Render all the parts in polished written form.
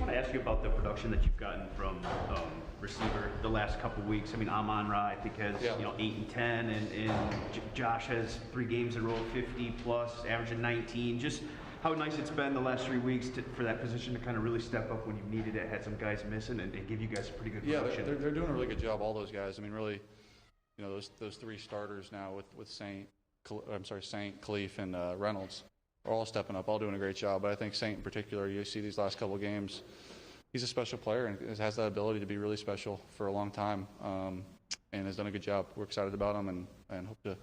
want to ask you about the production that you've gotten from receiver the last couple weeks. I mean, Amon-Ra, I think, has 8 and 10, and Josh has 3 games in a row, 50 plus, averaging 19. Just how nice it's been the last 3 weeks for that position to kind of really step up when you needed it. Had some guys missing and give you guys pretty good production. Yeah, they're doing a really good job. All those guys. I mean, really, those 3 starters now with Saint, Khalif, and Reynolds are all stepping up, all doing a great job. But I think Saint in particular, you see these last couple of games, he's a special player and has that ability to be really special for a long time, and has done a good job. We're excited about him and hope to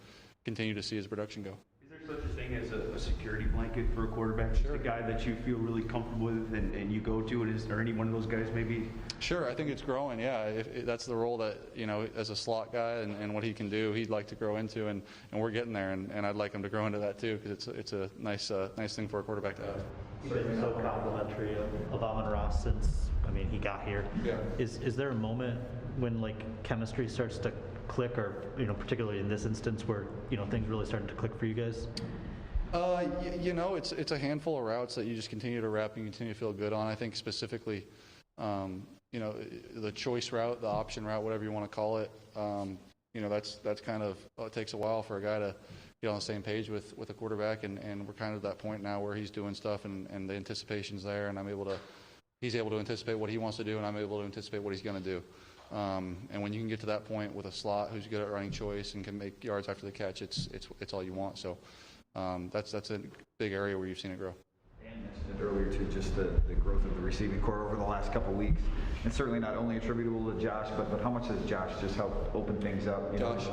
continue to see his production go. Is there such a thing as a security blanket for a quarterback? Just a guy that you feel really comfortable with and you go to, and is there any one of those guys maybe? Sure, I think it's growing, yeah. If that's the role that, as a slot guy and what he can do, he'd like to grow into, and we're getting there, and I'd like him to grow into that too, because it's a nice thing for a quarterback to have. You've been so complimentary of Amon-Ra since, he got here. Yeah. Is there a moment when, chemistry starts to click, or, particularly in this instance where, things really starting to click for you guys? It's a handful of routes that you just continue to rep and continue to feel good on. I think specifically, the choice route, the option route, whatever you want to call it, that's kind of, it takes a while for a guy to get on the same page with a quarterback, and we're kind of at that point now where he's doing stuff and the anticipation's there, and he's able to anticipate what he wants to do, and I'm able to anticipate what he's going to do. And when you can get to that point with a slot who's good at running choice and can make yards after the catch, it's all you want. So that's a big area where you've seen it grow. Dan mentioned it earlier too, just the growth of the receiving core over the last couple of weeks, and certainly not only attributable to Josh, but how much has Josh just helped open things up? Josh,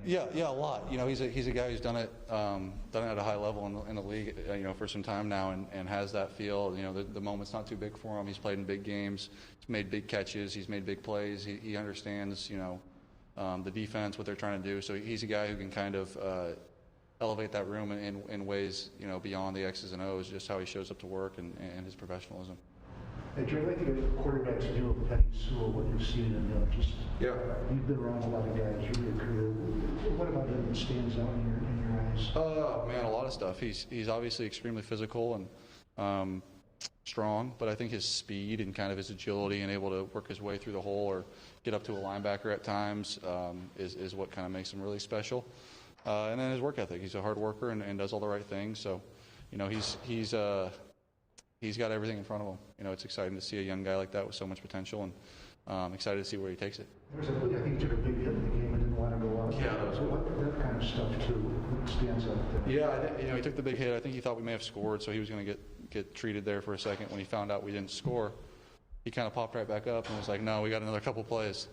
yeah, a lot. He's a guy who's done it at a high level in the league, for some time now, and has that feel. The moment's not too big for him. He's played in big games. He's made big catches. He's made big plays. He understands, the defense, what they're trying to do. So he's a guy who can kind of elevate that room in ways, beyond the X's and O's, just how he shows up to work and his professionalism. Hey, Jared, I think quarterbacks do a petty Sewell, what you've seen, and you've been around a lot of guys through your career. What about him that stands out in your eyes? Oh man, a lot of stuff. He's obviously extremely physical and strong, but I think his speed and kind of his agility and able to work his way through the hole or get up to a linebacker at times is what kind of makes him really special. And then his work ethic. He's a hard worker and does all the right things. So, he's got everything in front of him. It's exciting to see a young guy like that with so much potential, and I'm excited to see where he takes it. I think he took a big hit in the game and didn't want to go out. Yeah. So that kind of stuff too stands out there. Yeah, he took the big hit. I think he thought we may have scored, so he was going to get treated there for a second. When he found out we didn't score, he kind of popped right back up and was like, "No, we got another couple plays."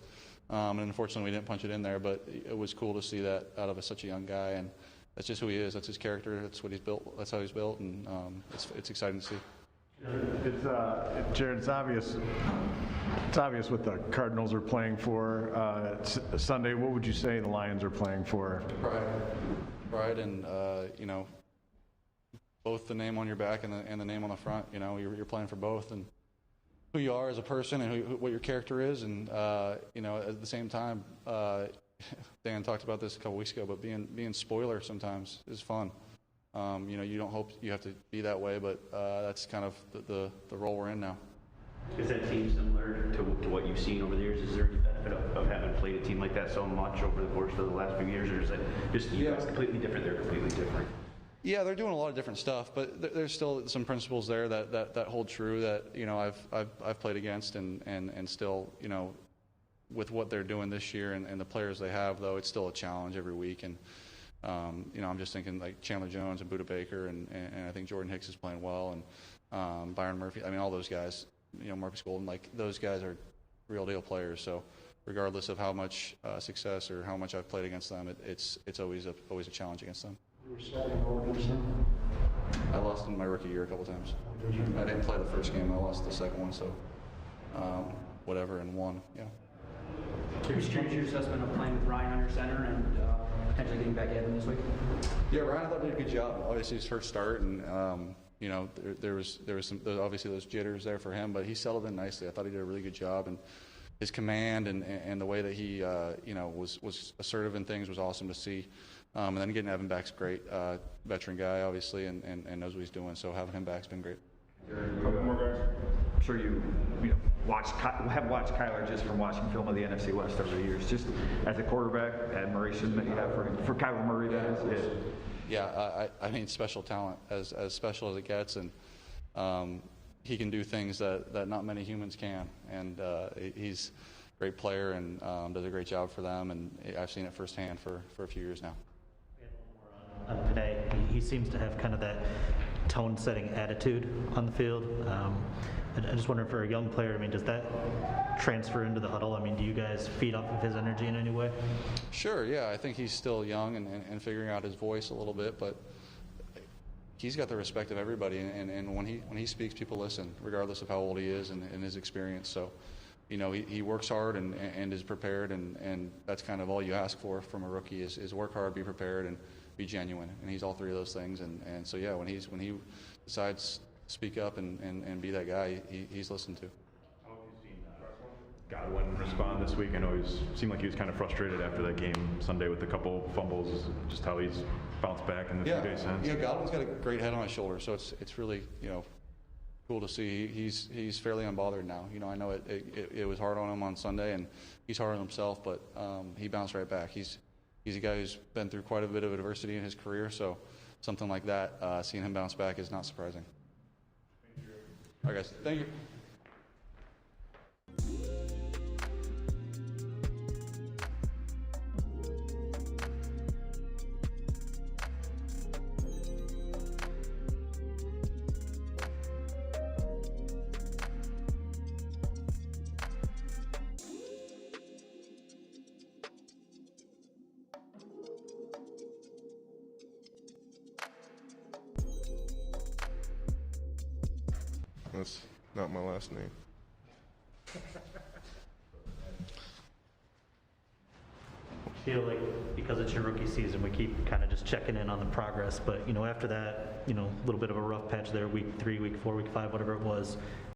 And unfortunately, we didn't punch it in there, but it was cool to see that out of such a young guy, and that's just who he is. That's his character. That's what he's built. That's how he's built, and it's exciting to see. Jared, it's obvious. It's obvious what the Cardinals are playing for Sunday. What would you say the Lions are playing for? Pride, and both the name on your back and the name on the front. You're playing for both, and who you are as a person and what your character is, and at the same time, Dan talked about this a couple weeks ago, but being spoiler sometimes is fun. You don't hope you have to be that way, but that's kind of the role we're in now. Is that team similar to what you've seen over the years? Is there any benefit of having played a team like that so much over the course of the last few years, or is it just you guys completely different? They're completely different. Yeah, they're doing a lot of different stuff, but there's still some principles there that hold true that I've played against and still with what they're doing this year and the players they have, though it's still a challenge every week. And I'm just thinking like Chandler Jones and Budda Baker, and I think Jordan Hicks is playing well, and Byron Murphy. All those guys, Marcus Golden, like those guys are real deal players. So regardless of how much success or how much I've played against them, it's always a challenge against them. You were sad to go against them? I lost in my rookie year a couple times. I didn't play the first game. I lost the second one, so whatever, and won. Yeah. Curious your assessment of playing with Ryan under center and potentially getting back at him this week? Yeah, Ryan, I thought did a good job. Obviously, his first start, and there was some obviously those jitters there for him, but he settled in nicely. I thought he did a really good job, and his command and the way that he was assertive in things was awesome to see. And then getting Evan back's great, veteran guy, obviously, and knows what he's doing. So having him back's been great. I'm sure you know, have watched Kyler just from watching film of the NFC West over the years. Just as a quarterback, admiration that you have for Kyler Murray, that is. Yeah, I mean, special talent, as special as it gets, and he can do things that not many humans can, and he's a great player and does a great job for them, and I've seen it firsthand for a few years now. On Panay, he seems to have kind of that tone-setting attitude on the field. I just wonder, for a young player, I mean, does that transfer into the huddle? I mean, do you guys feed off of his energy in any way? Sure, yeah. I think he's still young and figuring out his voice a little bit, but he's got the respect of everybody, and when he speaks, people listen, regardless of how old he is and his experience. So, you know, he works hard and is prepared, and that's kind of all you ask for from a rookie is work hard, be prepared, and be genuine. And he's all three of those things. And so, yeah, when he decides to speak up and be that guy, he's listened to. How have you seen Godwin respond this week? I know seemed like he was kind of frustrated after that game Sunday with a couple fumbles, just how he's bounced back in the few days since. Yeah, Godwin's got a great head on his shoulder, so it's really, you know, cool to see. He's fairly unbothered now. You know, I know it was hard on him on Sunday, and he's hard on himself, but he bounced right back. He's a guy who's been through quite a bit of adversity in his career, so something like that, seeing him bounce back is not surprising. All right, guys. Thank you. That's not my last name. Feel like because it's your rookie season, we keep kind of just checking in on the progress, but, you know, after that, you know, a little bit of a rough patch there, week 3, week 4, week 5, whatever it was,